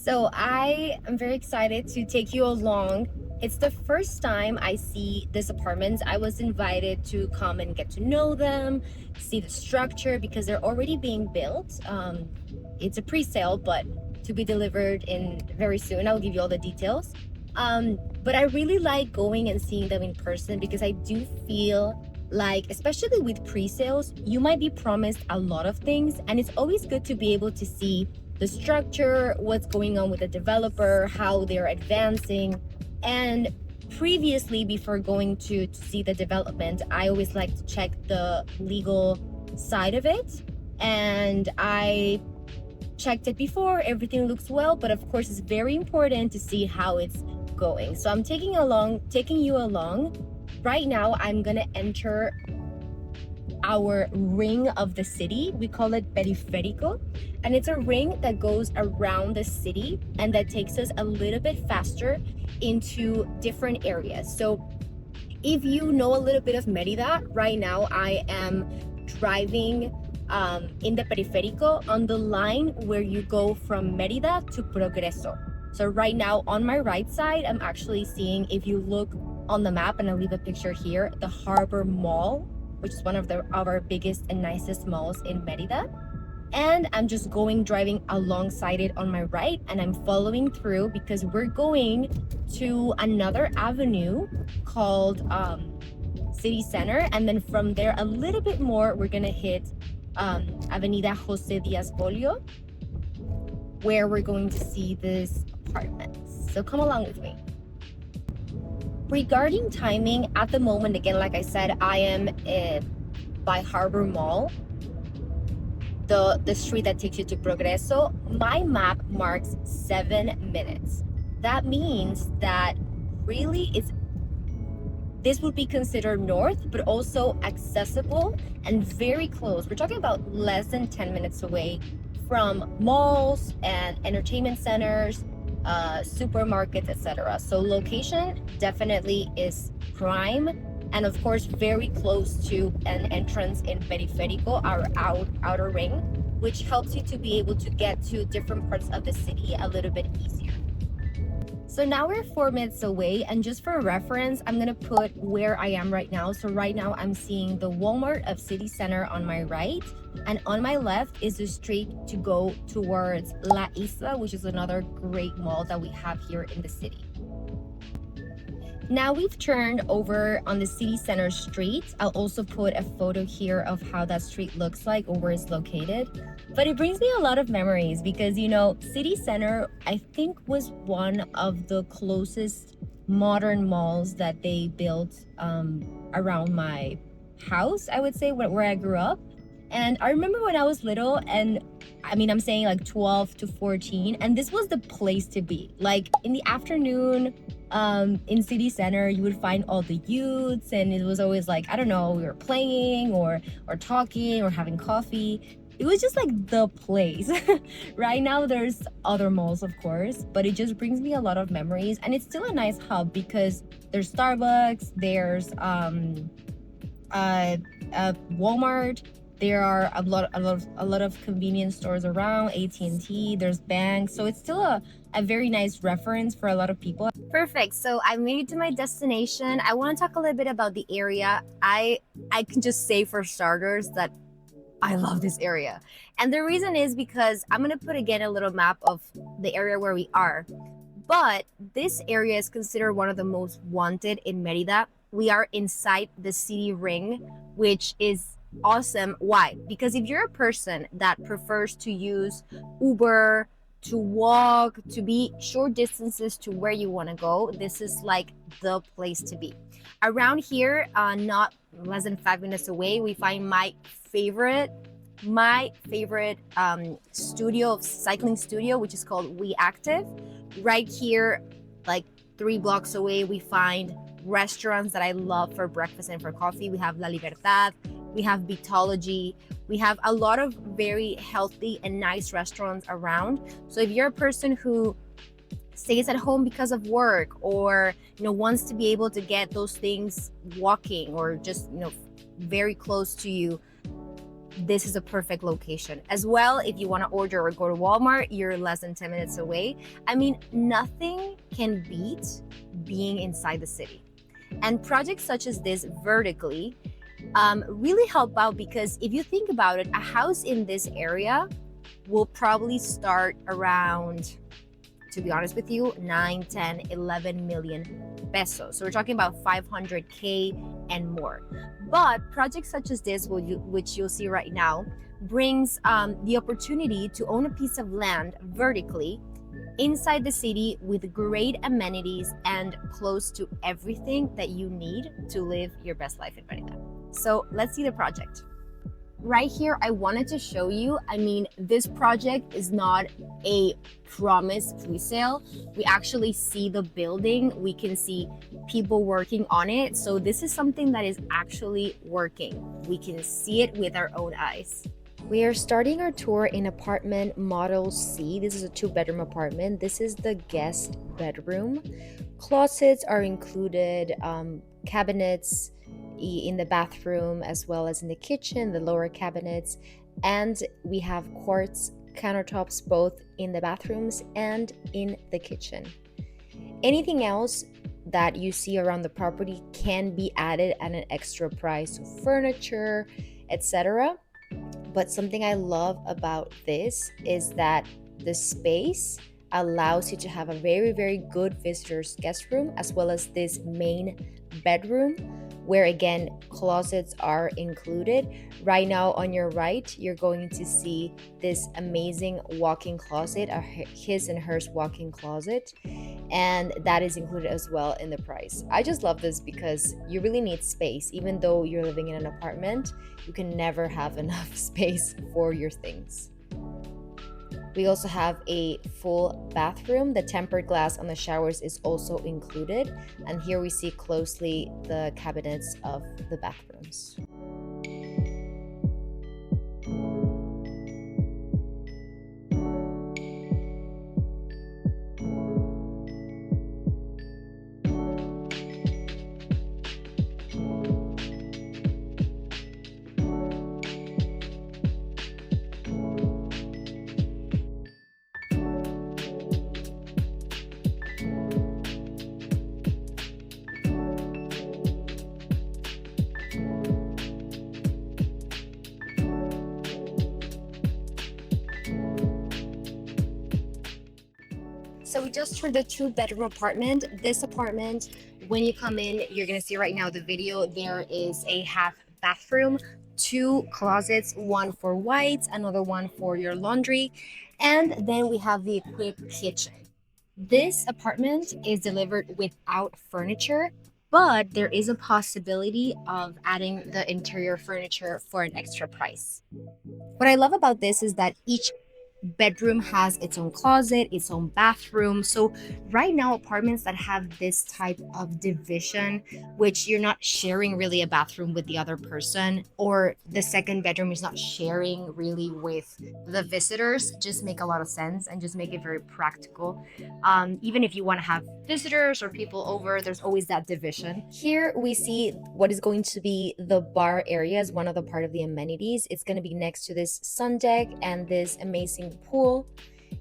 So I am very excited to take you along. It's the first time I see this apartments. I was invited to come and get to know them, see the structure because they're already being built. It's a pre-sale, but to be delivered in very soon. I'll give you all the details. But I really like going and seeing them in person because I do feel like, especially with pre-sales, you might be promised a lot of things, and it's always good to be able to see the structure, what's going on with the developer, how they're advancing. And previously, before going to see the development, I always like to check the legal side of it. And I checked it before, everything looks well, but of course it's very important to see how it's going. So I'm taking you along. Right now I'm gonna enter our ring of the city. We call it periférico, and it's a ring that goes around the city and that takes us a little bit faster into different areas. So if you know a little bit of Merida, right now I am driving in the periférico on the line where you go from Merida to Progreso. So right now on my right side, I'm actually seeing, if you look on the map, and I'll leave a picture here, the Harbor Mall, which is one of our biggest and nicest malls in Merida. And I'm just driving alongside it on my right, and I'm following through because we're going to another avenue called City Center. And then from there, a little bit more, we're gonna hit Avenida Jose Diaz Bolio, where we're going to see this apartments. So come along with me. Regarding timing, at the moment, again, like I said, I am by Harbor Mall, the street that takes you to Progreso. My map marks 7 minutes. That means that really this would be considered north, but also accessible and very close. We're talking about less than 10 minutes away from malls and entertainment centers, supermarkets, etc. So location definitely is prime, and of course very close to an entrance in Periférico, our outer ring, which helps you to be able to get to different parts of the city a little bit easier. So now we're 4 minutes away, and just for reference, I'm gonna put where I am right now. So right now I'm seeing the Walmart of City Center on my right, and on my left is the street to go towards La Isla, which is another great mall that we have here in the city. Now we've turned over on the city center street. I'll also put a photo here of how that street looks like or where it's located. But it brings me a lot of memories because, you know, city center, I think, was one of the closest modern malls that they built around my house, I would say, where I grew up. And I remember when I was little, and I mean, I'm saying like 12 to 14, and this was the place to be. Like in the afternoon, in city center, you would find all the youths, and it was always like, I don't know, we were playing or talking or having coffee. It was just like the place. Right now there's other malls, of course, but it just brings me a lot of memories, and it's still a nice hub because there's Starbucks, there's Walmart. There are a lot of convenience stores around, AT&T, there's banks. So it's still a very nice reference for a lot of people. Perfect. So I made it to my destination. I want to talk a little bit about the area. I can just say, for starters, that I love this area. And the reason is because I'm going to put again a little map of the area where we are. But this area is considered one of the most wanted in Merida. We are inside the city ring, which is awesome. Why? Because if you're a person that prefers to use Uber, to walk, to be short distances to where you want to go, this is like the place to be. Around here, not less than 5 minutes away, we find my favorite cycling studio, which is called We Active. Right here, like 3 blocks away, we find restaurants that I love for breakfast and for coffee. We have La Libertad, we have Beatology, we have a lot of very healthy and nice restaurants around. So if you're a person who stays at home because of work, or wants to be able to get those things walking or just very close to you, this is a perfect location. As well, if you want to order or go to Walmart, you're less than 10 minutes away. I mean, nothing can beat being inside the city. And projects such as this vertically really help out, because if you think about it, a house in this area will probably start around, to be honest with you, 9, 10, 11 million pesos. So we're talking about 500K and more. But projects such as this, which you'll see right now, brings the opportunity to own a piece of land vertically inside the city with great amenities and close to everything that you need to live your best life in Merida. So let's see the project. Right here, I wanted to show you, I mean, this project is not a promised pre-sale. We actually see the building, we can see people working on it. So this is something that is actually working. We can see it with our own eyes. We are starting our tour in apartment model C. This is a 2-bedroom apartment. This is the guest bedroom. Closets are included, cabinets in the bathroom as well as in the kitchen, the lower cabinets, and we have quartz countertops both in the bathrooms and in the kitchen. Anything else that you see around the property can be added at an extra price, so furniture, etc. But something I love about this is that the space allows you to have a very, very good visitor's guest room, as well as this main bedroom, where again, closets are included. Right now on your right, you're going to see this amazing walk-in closet, a his and hers walk-in closet, and that is included as well in the price. I just love this because you really need space. Even though you're living in an apartment, you can never have enough space for your things. We also have a full bathroom. The tempered glass on the showers is also included. And here we see closely the cabinets of the bathrooms. So we just toured the 2-bedroom apartment. This apartment, when you come in, you're gonna see right now the video, there is a half bathroom, 2 closets, one for whites, another one for your laundry, and then we have the equipped kitchen. This apartment is delivered without furniture, but there is a possibility of adding the interior furniture for an extra price. What I love about this is that each bedroom has its own closet, its own bathroom. So right now, apartments that have this type of division, which you're not sharing really a bathroom with the other person, or the second bedroom is not sharing really with the visitors, just make a lot of sense and just make it very practical. Even if you want to have visitors or people over, there's always that division. Here we see what is going to be the bar area as one of the part of the amenities. It's going to be next to this sun deck and this amazing pool.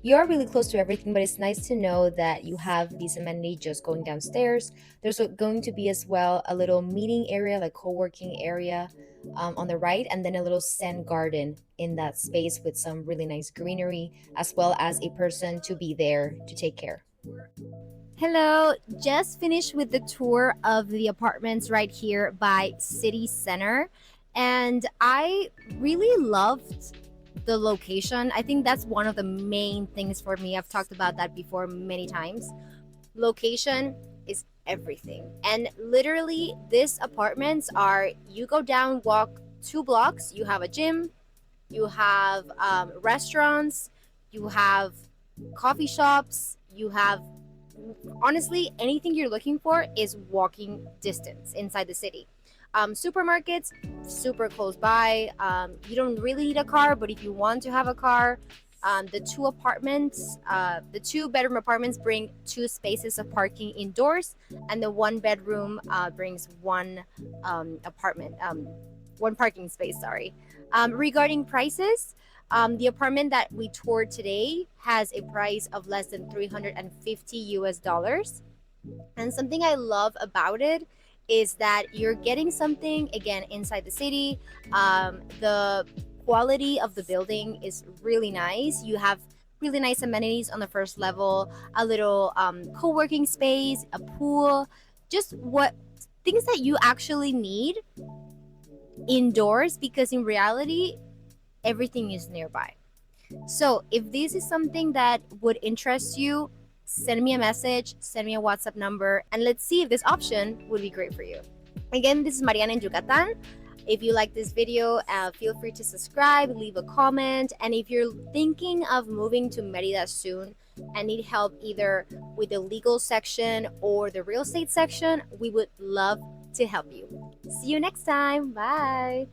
You are really close to everything, but it's nice to know that you have these amenities just going downstairs. There's going to be as well a little meeting area, like co-working area on the right, and then a little Zen garden in that space with some really nice greenery, as well as a person to be there to take care. Hello, just finished with the tour of the apartments right here by City Center, and I really loved the location. I think that's one of the main things for me. I've talked about that before many times. Location is everything. And literally, these apartments are, you go down, walk 2 blocks, you have a gym, you have restaurants, you have coffee shops, you have, honestly, anything you're looking for is walking distance inside the city. Supermarkets, super close by. You don't really need a car, but if you want to have a car, the 2 apartments, the 2-bedroom apartments bring 2 spaces of parking indoors, and the 1-bedroom brings 1 apartment, 1 parking space, sorry. Regarding prices, the apartment that we toured today has a price of less than 350 US dollars. And something I love about it is that you're getting something again inside the city. The quality of the building is really nice. You have really nice amenities on the first level, a little co-working space, a pool, just what things that you actually need indoors, because in reality everything is nearby. So if this is something that would interest you, send me a message, send me a WhatsApp number, and let's see if this option would be great for you. Again, this is Mariana in Yucatan. If you like this video, feel free to subscribe, leave a comment, and if you're thinking of moving to Merida soon and need help either with the legal section or the real estate section, we would love to help you. See you next time. Bye.